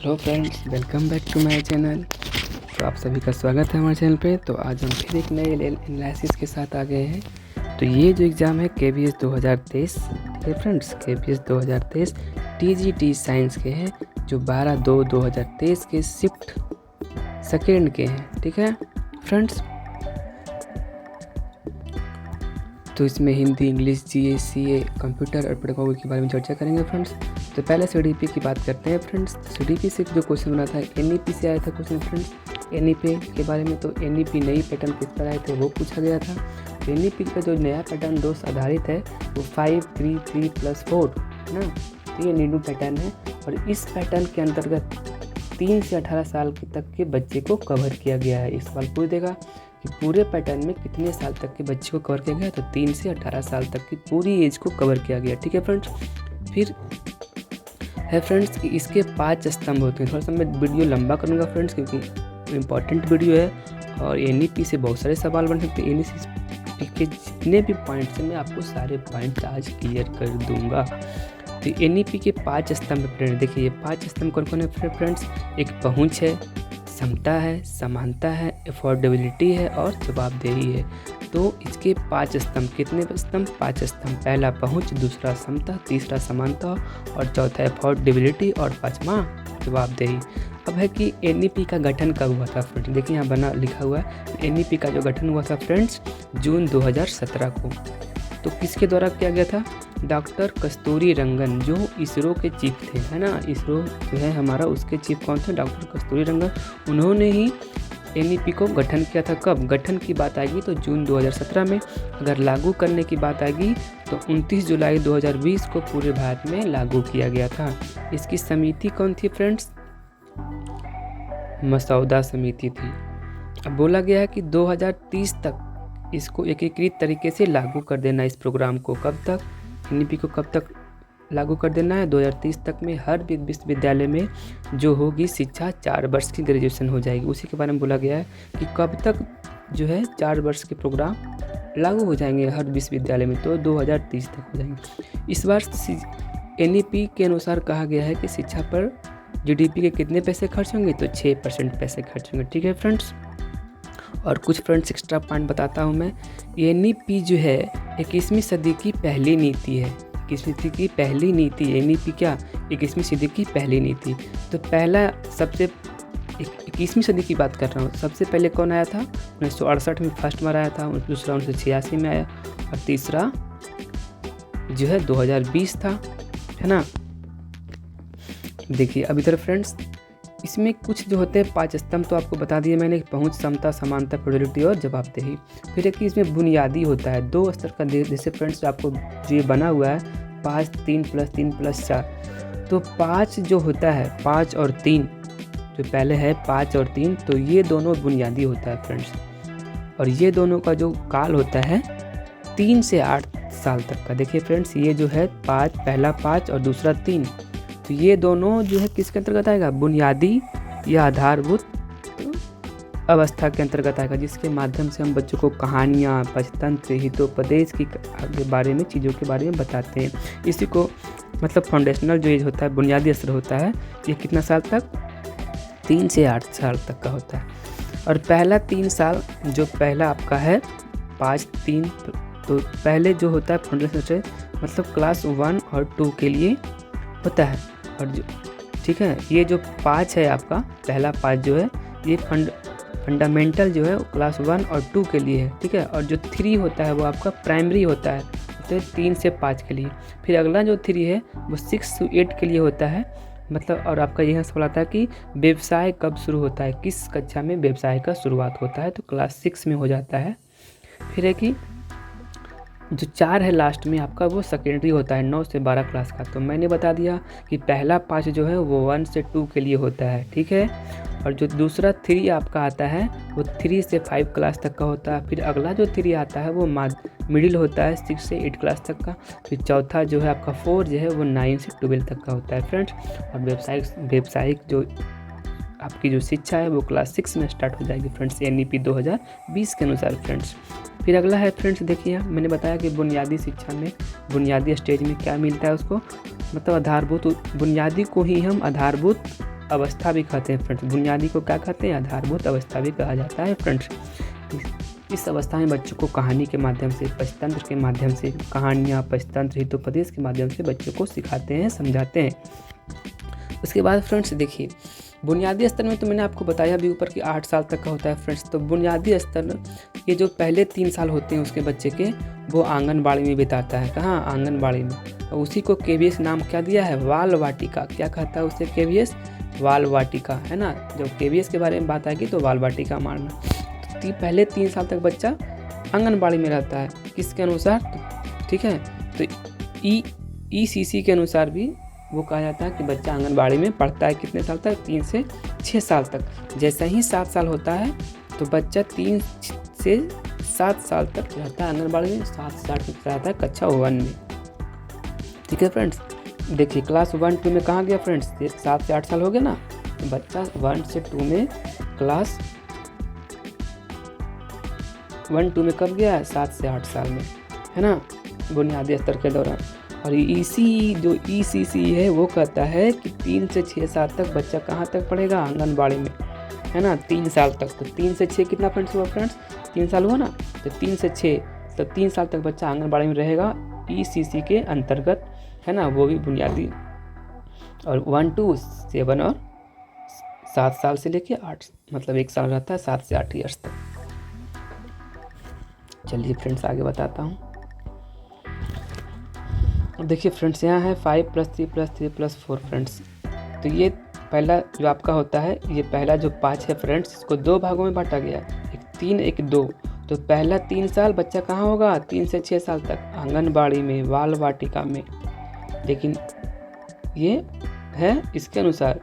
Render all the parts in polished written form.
Hello friends, welcome back to my channel. तो आप सभी का स्वागत है हमारे चैनल पे। तो आज हम फिर एक नए एनालिसिस के साथ आ गए हैं। तो ये जो एग्ज़ाम है KVS 2023, ठीक है फ्रेंड्स, KVS 2023 TGT साइंस के हैं, जो 12/2/2023 के शिफ्ट सेकेंड के हैं, ठीक है फ्रेंड्स। तो इसमें Hindi, English, GA, CA, computer और पेडागोजी के बारे में चर्चा करेंगे फ्रेंड्स। तो पहले CDP की बात करते हैं फ्रेंड्स। CDP से जो क्वेश्चन बना था NEP से आया था क्वेश्चन फ्रेंड्स। NEP के बारे में तो NEP नई पैटर्न किस पर आए थे वो पूछा गया था। तो NEP का जो नया पैटर्न दोस्त आधारित है वो 5-3-3+4 है ना। तो ये न्यू पैटर्न है और इस पैटर्न के अंतर्गत 3 से 18 साल तक के बच्चे को कवर किया गया है। इस सवाल पूछ देगा कि पूरे पैटर्न में कितने साल तक के बच्चे को कवर किया गया, तो 3 से 18 साल तक की पूरी एज को कवर किया गया, ठीक है फ्रेंड्स। फिर है फ्रेंड्स कि इसके 5 स्तंभ होते हैं। थोड़ा सा मैं वीडियो लंबा करूँगा फ्रेंड्स, क्योंकि इम्पॉर्टेंट वीडियो है और NEP से बहुत सारे सवाल बन सकते हैं। NEP के जितने भी पॉइंट्स हैं मैं आपको सारे पॉइंट्स आज क्लियर कर दूंगा। तो NEP के 5 स्तंभ फ्रेंड्स, देखिए ये 5 स्तंभ कौन कौन है फ्रेंड्स। एक पहुँच है, समता है, समानता है, अफोर्डेबिलिटी है और जवाबदेही है। तो इसके 5 स्तंभ, कितने स्तंभ? 5 स्तंभ। पहला पहुंच, दूसरा समता, तीसरा समानता और चौथा अफोर्डेबिलिटी और पांचवा जवाबदेही। अब है कि NEP का गठन कब हुआ था फ्रेंड्स। देखिए यहाँ बना लिखा हुआ है NEP का जो गठन हुआ था फ्रेंड्स जून 2017 को। तो किसके द्वारा किया गया था? डॉक्टर कस्तूरी रंगन, जो इसरो के चीफ थे, है ना। इसरो जो है हमारा, उसके चीफ कौन थे? डॉक्टर कस्तूरी रंगन। उन्होंने ही NEP को गठन किया था। कब गठन की बात आएगी तो जून 2017 में। अगर लागू करने की बात आएगी तो 29 जुलाई 2020 को पूरे भारत में लागू किया गया था। इसकी समिति कौन थी फ्रेंड्स? मसौदा समिति थी। अब बोला गया है कि 2030 तक इसको एकीकृत तरीके से लागू कर देना। इस प्रोग्राम को कब तक, NEP को कब तक लागू कर देना है? 2030 तक में हर विश्वविद्यालय में जो होगी शिक्षा 4 वर्ष की ग्रेजुएशन हो जाएगी। उसी के बारे में बोला गया है कि कब तक जो है 4 वर्ष के प्रोग्राम लागू हो जाएंगे हर विश्वविद्यालय में, तो 2030 तक हो जाएंगे। इस बार NEP के अनुसार कहा गया है कि शिक्षा पर GDP के कितने पैसे खर्च होंगे, तो 6% पैसे खर्च होंगे, ठीक है फ्रेंड्स। और कुछ फ्रेंड्स एक्स्ट्रा पॉइंट बताता हूँ मैं। NEP जो है 21वीं सदी की पहली नीति है। 21वीं सदी की पहली नीति NEP क्या? 21वीं सदी की पहली नीति। तो पहला सबसे 21वीं सदी की बात कर रहा हूँ, सबसे पहले कौन आया था? 1968 में फर्स्ट बार आया था, दूसरा 1986 में आया और तीसरा जो है 2020 था, है ना। देखिए अब इधर फ्रेंड्स इसमें कुछ जो होते हैं 5 स्तंभ तो आपको बता दिए मैंने, पहुंच, समता, समानता, प्रोडक्टिविटी और जवाबदेही। फिर एक इसमें बुनियादी होता है 2 स्तर का। जैसे फ्रेंड्स आपको जो ये बना हुआ है 5-3+3+4, तो 5 जो होता है 5 और 3 जो पहले है 5 और 3, तो ये दोनों बुनियादी होता है फ्रेंड्स। और ये दोनों का जो काल होता है 3 से 8 साल तक का। देखिए फ्रेंड्स ये जो है 5, पहला 5 और दूसरा 3, तो ये दोनों जो है किसके अंतर्गत आएगा? बुनियादी या आधारभूत अवस्था के अंतर्गत आएगा, जिसके माध्यम से हम बच्चों को कहानियाँ, पंचतंत्र, हितोपदेश की बारे में, चीज़ों के बारे में बताते हैं। इसी को मतलब फाउंडेशनल जो एज होता है, बुनियादी स्तर होता है, ये कितना साल तक? 3 से 8 साल तक का होता है। और पहला 3 साल जो पहला आपका है 5-3, तो पहले जो होता है फाउंडेशनल मतलब क्लास 1 और 2 के लिए होता है। और जो ठीक है ये जो 5 है आपका, पहला 5 जो है ये फंडामेंटल जो है क्लास 1 और 2 के लिए है, ठीक है। और जो 3 होता है वो आपका प्राइमरी होता है, तो 3 से 5 के लिए। फिर अगला जो 3 है वो 6 से 8 के लिए होता है, मतलब। और आपका यह सवाल आता है कि व्यवसाय कब शुरू होता है, किस कक्षा में व्यवसाय का शुरुआत होता है, तो क्लास 6 में हो जाता है। फिर है कि जो 4 है लास्ट में आपका वो सेकेंडरी होता है, 9 से 12 क्लास का। तो मैंने बता दिया कि पहला 5 जो है वो 1 से 2 के लिए होता है, ठीक है। और जो दूसरा 3 आपका आता है वो 3 से 5 क्लास तक का होता है। फिर अगला जो 3 आता है वो मिडिल होता है, 6 से 8 क्लास तक का। फिर चौथा जो है आपका 4 जो है वो 9 से 12 तक का होता है फ्रेंड्स। और व्यावसायिक जो आपकी जो शिक्षा है वो क्लास 6 में स्टार्ट हो जाएगी फ्रेंड्स, NEP 2020 के अनुसार फ्रेंड्स। फिर अगला है फ्रेंड्स, देखिए मैंने बताया कि बुनियादी शिक्षा में बुनियादी स्टेज में क्या मिलता है उसको, मतलब आधारभूत, बुनियादी को ही हम आधारभूत अवस्था भी कहते हैं फ्रेंड्स। बुनियादी को क्या कहते हैं? आधारभूत अवस्था भी कहा जाता है फ्रेंड्स। इस अवस्था में बच्चों को कहानी के माध्यम से, पंचतंत्र के माध्यम से, कहानियाँ, पंचतंत्र, हितोपदेश के माध्यम से बच्चों को सिखाते हैं, समझाते हैं। उसके बाद फ्रेंड्स देखिए, बुनियादी स्तर में तो मैंने आपको बताया भी ऊपर कि 8 साल तक का होता है फ्रेंड्स। तो बुनियादी स्तर में ये जो पहले 3 साल होते हैं उसके बच्चे के, वो आंगनबाड़ी में बिताता है। कहाँ? आंगनबाड़ी में। और उसी को KVS नाम क्या दिया है? बाल वाटिका। क्या कहता है उसे KVS? बाल वाटिका, है ना। जब KVS के बारे में बात आएगी तो बाल वाटिका मारना। तो पहले 3 साल तक बच्चा आंगनबाड़ी में रहता है। किसके अनुसार? ठीक है। तो ECC के अनुसार भी वो कहा जाता है कि बच्चा आंगनबाड़ी में पढ़ता है। कितने साल तक? 3 से 6 साल तक। जैसे ही 7 साल होता है तो बच्चा 3 से 7 साल तक रहता है आंगनबाड़ी में। 7 से 8 तक रहता है कक्षा 1 में। ठीक है फ्रेंड्स। देखिए क्लास 1-2 में कहाँ गया फ्रेंड्स? 7 से 8 साल हो गया ना। तो बच्चा 1 से 2 में, क्लास 1-2 में कब गया है? 7 से 8 साल में, है ना, बुनियादी स्तर के दौरान। और जो ECC है वो कहता है कि 3 से 6 साल तक बच्चा कहाँ तक पढ़ेगा? आंगनबाड़ी में, है ना। 3 साल तक। तो 3 से 6 कितना फ्रेंड्स हुआ? फ्रेंड्स 3 साल हुआ ना। तो 3 से 6, तो 3 साल तक बच्चा आंगनबाड़ी में रहेगा ECC के अंतर्गत, है ना। वो भी बुनियादी। और 1 to 7 और 7 साल से लेके 8, मतलब 1 साल रहता है 7 से 8 ईयर्स तक। चलिए फ्रेंड्स आगे बताता हूँ। देखिए फ्रेंड्स यहाँ है 5 + 3 + 3 + 4 फ्रेंड्स। तो ये पहला जो आपका होता है, ये पहला जो 5 है फ्रेंड्स, इसको 2 भागों में बांटा गया, एक 3 एक 2। तो पहला 3 साल बच्चा कहाँ होगा? 3 से 6 साल तक आंगनबाड़ी में, बाल वाटिका में। लेकिन ये है इसके अनुसार,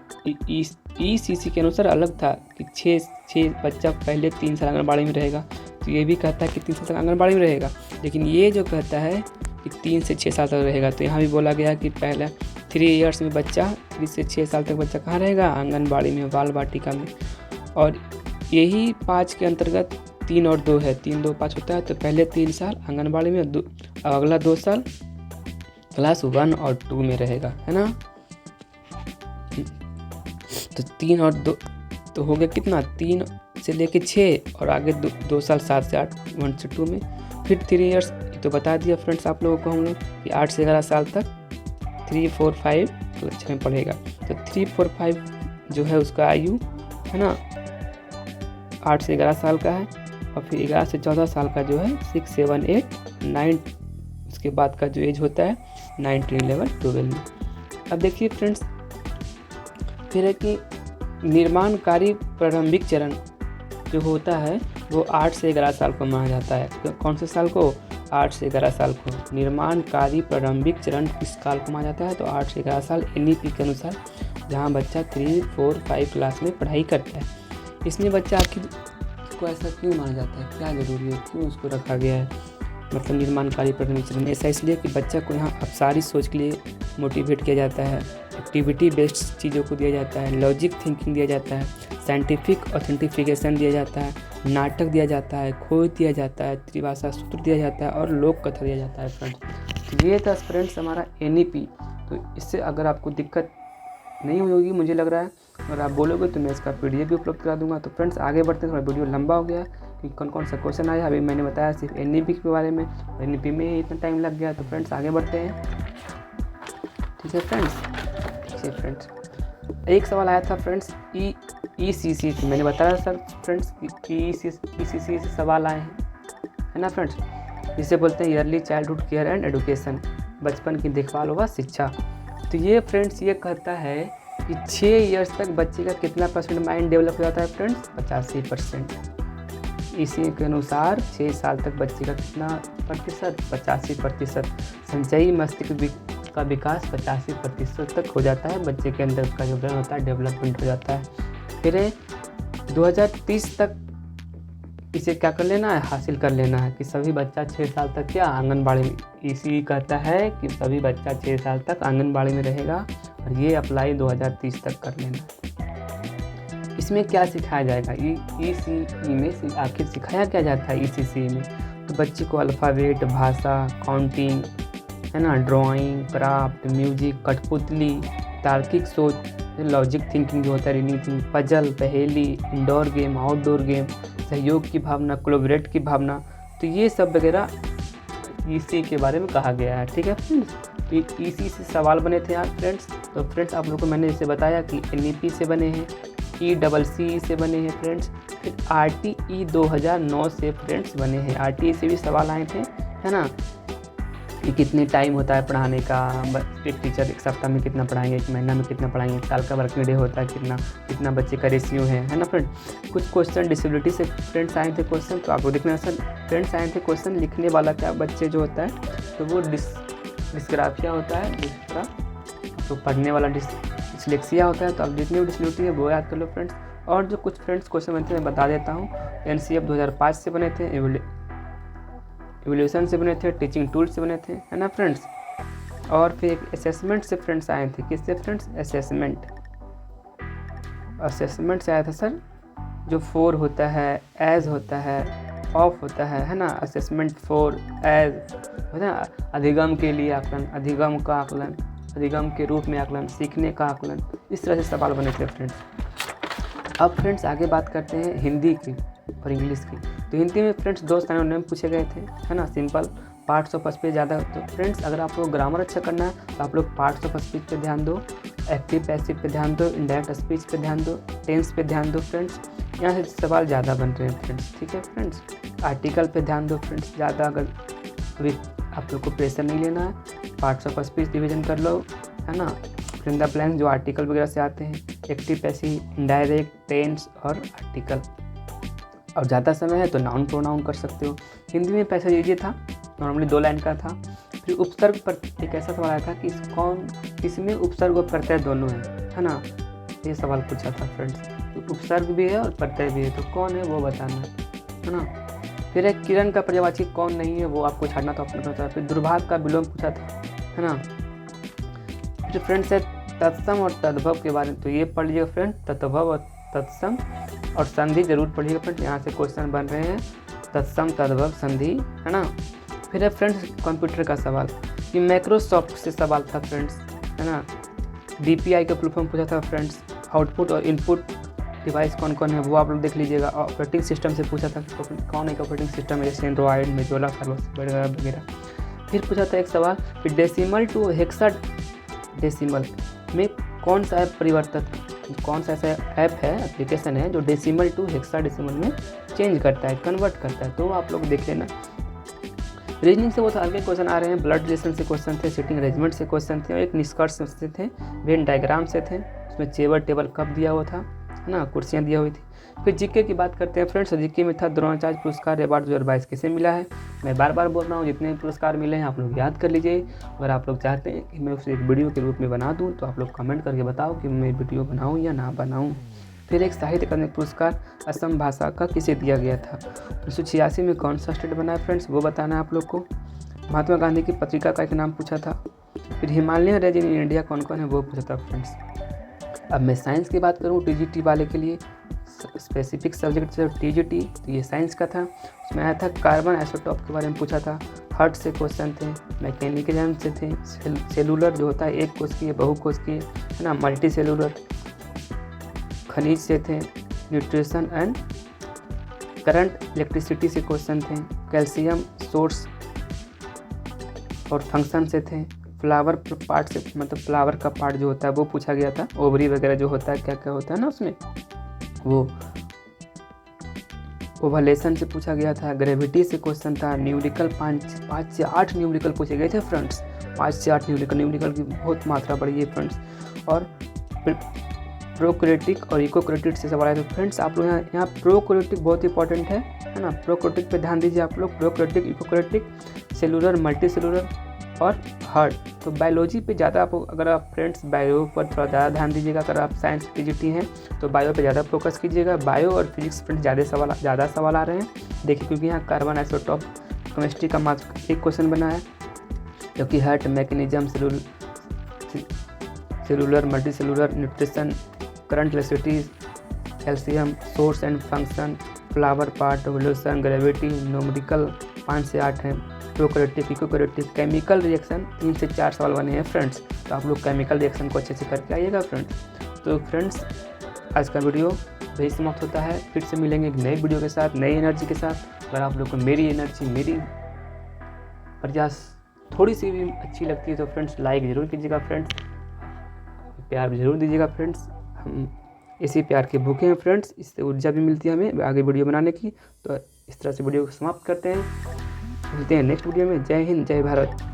ECC के अनुसार अलग था कि 6 बच्चा पहले 3 साल आंगनबाड़ी में रहेगा। तो ये भी कहता है कि 3 साल तक आंगनबाड़ी में रहेगा। लेकिन ये जो कहता है कि 3 से 6 साल तक रहेगा, तो यहाँ भी बोला गया कि पहला 3 ईयर्स में बच्चा, 3 से 6 साल तक बच्चा कहाँ रहेगा? आंगनबाड़ी में, बाल वाटिका में। और यही 5 के अंतर्गत 3 और 2 है। 3, 2, 5 होता है। तो पहले 3 साल आंगनबाड़ी में, अगला 2 साल क्लास 1 और 2 में रहेगा, है ना। तो 3 और 2 तो हो गया कितना? 3 से लेके 6 और आगे 2 साल 7 से 8, 1 से 2 में। फिर 3 ईयर्स तो बता दिया फ्रेंड्स आप लोगों को हम लोग कि 8 से 11 साल तक 3, 4, 5 कक्षा में पढ़ेगा। तो 3, 4, 5 जो है उसका आयु, है ना, 8 से 11 साल का है। और फिर 11 से 14 साल का जो है 6, 7, 8, 9, उसके बाद का जो एज होता है 9, 10, 11, 12 में। अब देखिए फ्रेंड्स, फिर है कि निर्माणकारी प्रारंभिक चरण जो होता है वो 8 से 11 साल को माना जाता है। तो कौन से साल को? 8 से 11 साल को। निर्माणकारी प्रारंभिक चरण किस काल को माना जाता है? तो 8 से 11 साल NEP के अनुसार, जहाँ बच्चा 3, 4, 5 क्लास में पढ़ाई करता है। इसमें बच्चा आखिर को ऐसा क्यों माना जाता है? क्या ज़रूरी है? क्यों उसको रखा गया है? मतलब निर्माणकारी प्रारंभिक चरण ऐसा इसलिए कि बच्चा को यहाँ अपसारी सोच के लिए मोटिवेट किया जाता है, एक्टिविटी बेस्ड चीज़ों को दिया जाता है, लॉजिक थिंकिंग दिया जाता है, साइंटिफिक ऑथेंटिफिकेशन दिया जाता है, नाटक दिया जाता है, खोज दिया जाता है, त्रिभाषा सूत्र दिया जाता है और लोक कथा दिया जाता है फ्रेंड्स। ये था फ्रेंड्स हमारा NEP। तो इससे अगर आपको दिक्कत नहीं होगी, मुझे लग रहा है, अगर आप बोलोगे तो मैं इसका PDF भी उपलब्ध करा दूंगा। तो फ्रेंड्स आगे बढ़ते हैं, थोड़ा वीडियो लंबा हो गया कि कौन कौन सा क्वेश्चन आया। अभी मैंने बताया सिर्फ NEP के बारे में, NEP में ही इतना टाइम लग गया। तो फ्रेंड्स आगे बढ़ते हैं, ठीक है फ्रेंड्स। ठीक है फ्रेंड्स, एक सवाल आया था फ्रेंड्स ECC से। मैंने बताया सर फ्रेंड्स ECC से सवाल आए हैं, है ना फ्रेंड्स, जिसे बोलते हैं yearly childhood care and education, बचपन की देखभाल व शिक्षा। तो ये फ्रेंड्स ये कहता है कि 6 ईयर्स तक बच्चे का कितना % माइंड डेवलप हो जाता है फ्रेंड्स? 85%। इसी के अनुसार 6 साल तक बच्चे का कितना प्रतिशत? 85%। संचयी मस्तिष्क का विकास 85% तक हो जाता है। बच्चे के अंदर का जो ब्रेन होता है डेवलपमेंट हो जाता है। फिर 2030 तक इसे क्या कर लेना है? हासिल कर लेना है कि सभी बच्चा 6 साल तक क्या आंगनबाड़ी में। इसी कहता है कि सभी बच्चा 6 साल तक आंगनबाड़ी में रहेगा और ये अप्लाई 2030 तक कर लेना। इसमें क्या सिखाया जाएगा? ECE में आखिर सिखाया क्या जाता है ECC में? तो बच्चे को अल्फ़ाबेट, भाषा, काउंटिंग, है ना, ड्राइंग, क्राफ्ट, म्यूजिक, कठपुतली, तार्किक सोच, लॉजिक थिंकिंग जो होता है, रीजनिंग, पजल, पहेली, इंडोर गेम, आउटडोर गेम, सहयोग की भावना, कोलैबोरेट की भावना, तो ये सब वगैरह इसी के बारे में कहा गया है। ठीक है फ्रेंड्स, इसी से सवाल बने थे यार फ्रेंड्स। तो फ्रेंड्स आप लोगों को मैंने जैसे बताया कि NEP से बने हैं, ECC से बने हैं फ्रेंड्स, फिर RTE 2009 से फ्रेंड्स बने हैं। RTE से भी सवाल आए थे, है ना, कि कितने टाइम होता है पढ़ाने का, एक टीचर एक सप्ताह में कितना पढ़ाएंगे, एक महीना में कितना पढ़ाएंगे, एक साल का वर्किंग डे होता है कितना बच्चे का रेशियो है ना फ्रेंड। कुछ क्वेश्चन डिसेबिलिटी से फ्रेंड्स आए थे क्वेश्चन, तो आपको देखना सर फ्रेंड्स आए थे क्वेश्चन, लिखने वाला क्या बच्चे जो होता है तो वो डिस्ग्राफिया होता है, दूसरा तो पढ़ने वाला डिस्लेक्सिया होता है। तो आप जितनी भी डिसेबिलिटी है वो याद कर लो फ्रेंड्स। और जो कुछ फ्रेंड्स क्वेश्चन बनते हैं मैं बता देता हूँ। NCF 2005 से बने थे, एवोल्यूशन से बने थे, टीचिंग टूल से बने थे, है ना फ्रेंड्स। और फिर एक असेसमेंट से फ्रेंड्स आए थे, किससे फ्रेंड्स, असेसमेंट से आया था सर, जो 4 होता है, एज होता है, ऑफ होता है ना, असेसमेंट 4 एज होता है, अधिगम के लिए आकलन, अधिगम का आकलन, अधिगम के रूप में आकलन, सीखने का आकलन, इस तरह से सवाल बने थे फ्रेंड्स। अब फ्रेंड्स आगे बात करते हैं हिंदी की और इंग्लिश की। तो हिंदी में फ्रेंड्स 2 स्थानों में पूछे गए थे, है ना, सिंपल पार्ट्स ऑफ स्पीच ज़्यादा। तो फ्रेंड्स अगर आप लोग ग्रामर अच्छा करना है तो आप लोग पार्ट्स ऑफ स्पीच पे ध्यान दो, एक्टिव पैसिव पे ध्यान दो, इनडायरेक्ट स्पीच पे ध्यान दो, टेंस पे ध्यान दो फ्रेंड्स, यहाँ से सवाल ज़्यादा बन रहे हैं फ्रेंड्स। ठीक है फ्रेंड्स, आर्टिकल पे ध्यान दो फ्रेंड्स ज़्यादा, अगर अभी आप लोग को प्रेशर नहीं लेना है, पार्ट्स ऑफ स्पीच डिवीजन कर लो, है ना, फिर द ब्लैंक्स जो आर्टिकल वगैरह से आते हैं, एक्टिव पैसिव, इनडायरेक्ट, टेंस और आर्टिकल। और ज़्यादा समय है तो नाउन प्रोनाउन कर सकते हो। हिंदी में पैसा ये था, नॉर्मली 2 लाइन का था। फिर उपसर्ग पर एक ऐसा सवाल आया था कि किसमें उपसर्ग और प्रत्यय दोनों है ना, ये सवाल पूछा था फ्रेंड्स। तो उपसर्ग भी है और प्रत्यय भी है, तो कौन है वो बताना है ना। फिर एक किरण का पर्यायवाची कौन नहीं है वो आपको छाड़ना था, अपने पता। फिर दुर्भाग का विलोम पूछा था, है ना। फिर फ्रेंड्स है तत्सम और तद्भव के बारे में, तो ये पढ़ लीजिएगा फ्रेंड, तद्भव और तत्सम और संधि जरूर पढ़िएगा फ्रेंड्स, यहाँ से क्वेश्चन बन रहे हैं, तत्सम तद्भव संधि, है ना। फिर है फ्रेंड्स कंप्यूटर का सवाल, कि माइक्रोसॉफ्ट से सवाल था फ्रेंड्स, है ना। DPI का फुल फॉर्म पूछा था फ्रेंड्स, आउटपुट और इनपुट डिवाइस कौन कौन है वो आप लोग देख लीजिएगा। ऑपरेटिंग सिस्टम से पूछा था कौन एक ऑपरेटिंग सिस्टम है, जैसे एंड्रॉयड, मेजोला, वगैरह वगैरह। फिर पूछा था एक सवाल कि डेसिमल टू हेक्साडेसिमल में कौन सा ऐप परिवर्तित, कौन सा ऐसा ऐप है, एप्लीकेशन है जो डेसिमल टू हेक्साडेसिमल में चेंज करता है, कन्वर्ट करता है, तो आप लोग देख लेना। रीजनिंग से बहुत हल्के क्वेश्चन आ रहे हैं, ब्लड रिलेशन से क्वेश्चन थे, सिटिंग अरेंजमेंट से क्वेश्चन थे, और एक निष्कर्ष से थे, वेन डायग्राम से थे, उसमें चेयर टेबल कब दिया हुआ था, है ना, कुर्सियाँ दिया हुई थी। फिर जीके की बात करते हैं फ्रेंड्स, जीके में था द्रोणाचार्य पुरस्कार अवार्ड 2022 किसे मिला है। मैं बार बार बोल रहा हूँ, जितने पुरस्कार मिले हैं आप लोग याद कर लीजिए। अगर आप लोग चाहते हैं कि मैं उसे एक वीडियो के रूप में बना दूँ तो आप लोग कमेंट करके बताओ कि मैं वीडियो बनाऊँ या ना बनाऊँ। फिर एक साहित्य अकादमी पुरस्कार असम भाषा का किसे दिया गया था, 1986 में कौन सा स्टेट बना है फ्रेंड्स वो बताना है आप लोग को। महात्मा गांधी की पत्रिका का एक नाम पूछा था। फिर हिमालयन रीजन इन इंडिया कौन कौन है वो पूछा था फ्रेंड्स। अब मैं साइंस की बात करूँ, TGT वाले के लिए स्पेसिफिक सब्जेक्ट TGT, तो ये साइंस का था। उसमें आया था कार्बन आइसोटॉप के बारे में पूछा था, हर्ट से क्वेश्चन थे, मैकेनिज्म से थे, सेलुलर जो होता है एक कोशिकीय बहुकोशिकीय, है ना, मल्टी सेलुलर, खनिज से थे, न्यूट्रिशन एंड करंट इलेक्ट्रिसिटी से क्वेश्चन थे, कैल्शियम सोर्स और फंक्शन से थे, फ्लावर पार्ट से मतलब फ्लावर का पार्ट जो होता है वो पूछा गया था, ओवरी वगैरह जो होता है क्या क्या होता है ना उसमें, वो ओवलेशन से पूछा गया था, ग्रेविटी से क्वेश्चन था, न्यूमेरिकल 5 से 8 न्यूमेरिकल पूछे गए थे फ्रेंड्स, 5 से 8 न्यूमेरिकल की बहुत मात्रा बढ़ी है फ्रेंड्स। और प्रोक्रेटिक और इकोक्रेटिक से सवाल है। तो फ्रेंड्स आप लोग यहाँ प्रोक्रेटिक बहुत इंपॉर्टेंट है ना, प्रोक्रेटिक पे ध्यान दीजिए आप लोग, प्रोक्रेटिक, इकोक्रेटिक, सेलुलर, मल्टी सेलुलर और हार्ट। तो बायोलॉजी पे ज़्यादा आप, अगर आप फ्रेंड्स बायो पर थोड़ा ज़्यादा ध्यान दीजिएगा, अगर आप साइंस TGT हैं तो बायो पे ज़्यादा फोकस कीजिएगा। बायो और फिजिक्स फ्रेंड्स ज़्यादा सवाल आ रहे हैं देखिए, क्योंकि यहाँ कार्बन आइसोटॉप, केमिस्ट्री का मात्र एक क्वेश्चन बना है, क्योंकि heart, mechanism, cellular, multi cellular, nutrition, current electricity, calcium source and function, flower part, evolution, gravity, numerical 5 से 8 हैं। प्रोकैरियोटिक, यूकैरियोटिक, केमिकल रिएक्शन 3 से 4 सवाल बने हैं फ्रेंड्स। तो आप लोग केमिकल रिएक्शन को अच्छे से करके आइएगा फ्रेंड्स। तो फ्रेंड्स आज का वीडियो यही समाप्त होता है। फिर से मिलेंगे एक नई वीडियो के साथ, नई एनर्जी के साथ। अगर आप लोग को मेरी एनर्जी, मेरी प्रयास थोड़ी सी भी अच्छी लगती है तो फ्रेंड्स लाइक ज़रूर कीजिएगा फ्रेंड्स, प्यार भी ज़रूर दीजिएगा फ्रेंड्स। हम इसी प्यार के भूखे हैं फ्रेंड्स, इससे ऊर्जा भी मिलती है हमें आगे वीडियो बनाने की। तो इस तरह से वीडियो को समाप्त करते हैं, मिलते हैं नेक्स्ट वीडियो में। जय हिंद, जय भारत।